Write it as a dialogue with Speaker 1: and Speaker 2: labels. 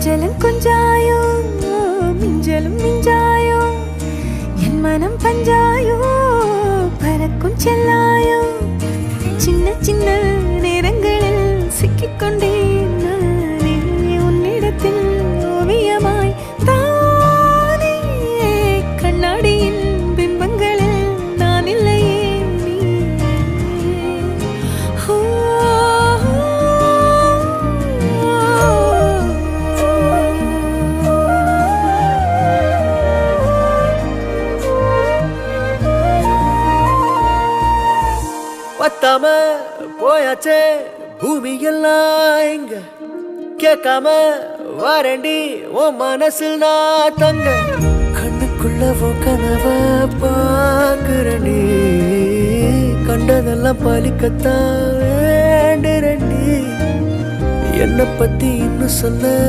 Speaker 1: கொஞ்சலும் கொஞ்சாயோ மிஞ்சலும் மிஞ்சாயோ என் மனம் பஞ்சாயோ பறக்கும் செல்லாயோ சின்ன சின்ன நேரங்களில் சிக்கிக்கொண்டேன் நானே உன்னிடத்தில் ஓவியமாய் தானே கண்ணாடியின் பிம்பங்களில் நான் இல்லையே நீ
Speaker 2: பத்தாம போயாச்சே பூமி எல்லாம் இங்க கேட்காம வாரண்டி உன் மனசில் நான் தங்க கண்ணுக்குள்ள கனவ பாக்குறண்டி கண்டதெல்லாம் பலிக்கத்தான் வேண்டுறண்டி என்னை பத்தி இன்னும் சொல்ல